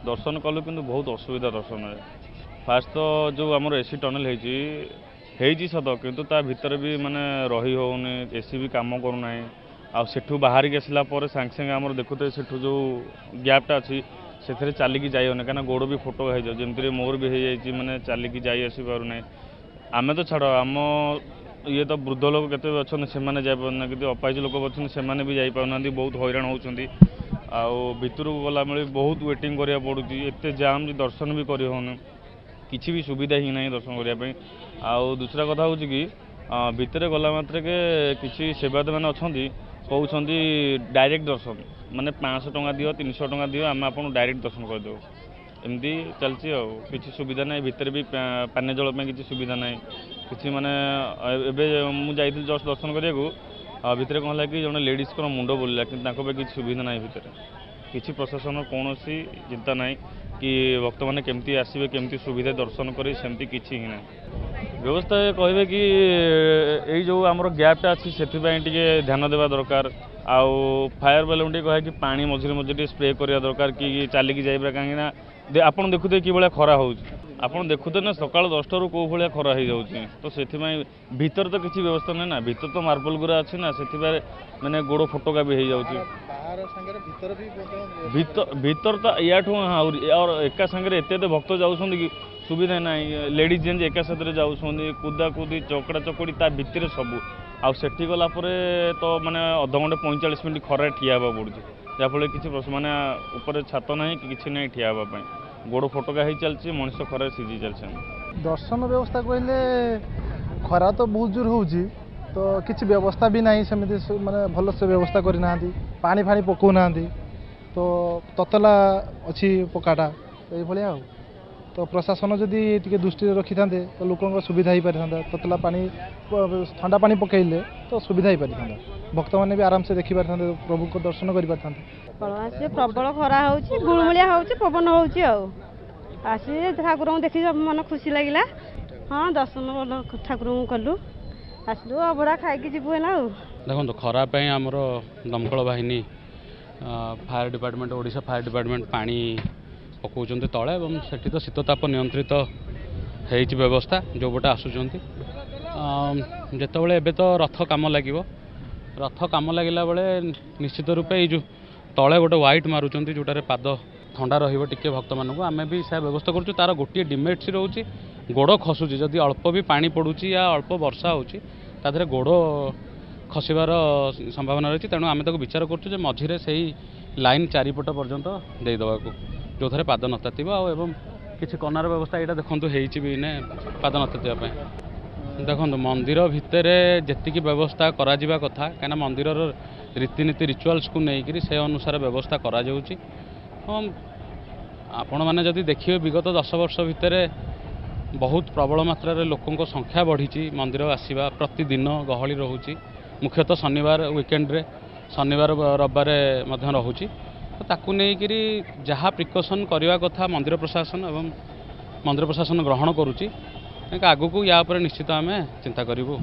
दर्शन कलु कि बहुत असुविधा दर्शन फास्ट तो जो आमर एसी टनेल होती सत किंतु ता भितर भी माने रही होनी एसी भी काम करूना आठू बाहर की आसला सांगे सांगे आम देखुते से जो गैपटा अच्छी से चलिकी जाइए कहीं गोड़ भी फोटो हो जमी मोर भी हो जाए मैंने चलिकी जाई आसी पारना आम तो छाड़ आम ये तो वृद्ध लोक केते अच्छा से जापार कि अपाइज लोक अच्छे से भी जापार बहुत हैरान होती भितर गला बहुत वेटिंग करा पड़ी एत जाम दर्शन भी कर किसी भी सुविधा ही ना दर्शन करने आउ दूसरा कथा हूँ कि भितर गला मात्र के किसी सेवायत मैंने अच्छा कहते डायरेक्ट दर्शन माने 500 टंका दियो 300 टंका दियो आम आप डायरेक्ट दर्शन करदेव एमती चलती किसी सुविधा ना भितर भी पानी जल किसी सुविधा ना कि माने मुझे जस्ट दर्शन करने भितर कौन है कि जड़े लेडीज को मुंड बोलिला कि किसी सुविधा ना भितर किसी प्रशासन कौन चिंता ना कि भक्त मैंने केमती आसवे केमती सुविधा दर्शन करें सेमती किसी ही ना व्यवस्था कहे कि यही जो आम गैपटा अच्छी से ध्यान देवा दरकार आउ फायर बैलून टी कहे कि पानी मझे मझे स्प्रे करवा दरकार कि चलिकी जाइए कहीं आप देखुते कि भाया खरा हो देखुते ना सका 10 रू कौ भाया खरा हो जाऊँगी तो से भीतर तो किसी व्यवस्था नहीं ना भीतर तो मार्बल गुरा अच्छे ना से मैंने गोड़ फोटोका भी हो जाऊँगी भीतर तो या और एका सांगे एत भक्त जाऊँ कि सुविधा ना लेडीज जेन्स एका साथ जाऊँ कूदा कूदी चकड़ा चकड़ी ता भितर सबू आठी गलापर तो मैंने अध घंटे 45 मिनट खरा ठिया पड़े जहाँफल किसी मानने ऊपर छात ना कि ना ठिया गोड़ फोटका हो चलती मनुष्य खरा सीझी चलते दर्शन व्यवस्था कहले खरा तो बहुत जोर हो तो किसी व्यवस्था भी नहीं सेमती माने भल से व्यवस्था करना पानी फाणी पकाउना तो ततला अच्छी पकाटा ये भाया तो प्रशासन जदि टी दृष्टि रखी था तो लोक सुविधा हो पारि था ततला पानी ठंडा पानी पकईले तो सुविधा हो पारि था भक्त मैंने भी आराम से देखी पारि था प्रभु को दर्शन कर पारि था प्रबल खरा गुलमुलिया पवन होसी ठाकुर देखी मन खुशी लगे हाँ दर्शन भल ठाकुर कलु आसलु अभड़ा खाई जीवु ना देखो खराप आमर दमकल बाहिनी fire department Odisha fire department पानी पकाउछन्ते तले एवं सेठी तो शीतताप नियंत्रित होइछि व्यवस्था जो बटे आसुछन्ति जेतेबेले एबे तो रथ काम लागिवो रथ काम लागिला बेले निश्चित रूपे जो तले गोटे व्हाइट मारुछन्ति जोटारे पाद ठंडा रहिबो टिके भक्त मानकु आमे भी से व्यवस्था करूछु तार गोटे डिमेरिट्स रहउछि गोड़ खसुछि जदि अल्प भी पानी पड़ुछि या अल्प वर्षा होछि तादरे गोड़ खसिबार संभावना रही तेणु आम ताको विचार करूँ मझिरे से लाइन चारिपट पर्यंत देदेवाकू जो थे पाद नतात एवं किसी कनार व्यवस्था यहाँ देखते भी ने पाद नतापी देखो मंदिर भितर जी व्यवस्था करा कथा कहीं मंदिर रीतिनीति रिचुआल्स को लेकिन से अनुसार व्यवस्था करा आपण मैंने जदि देखिए विगत 10 वर्ष भितर बहुत प्रबल मात्रा लोकों संख्या बढ़ी मंदिर आसवा प्रतिदिन गहली रोचे मुख्यतः शनिवार वीकेंड रे शनिवार रविवार रोचे तो ताकू नहीं जहाँ प्रिकसन करने कथा मंदिर प्रशासन ग्रहण करुच्ची आगू या निश्चित आम चिंता करूँ।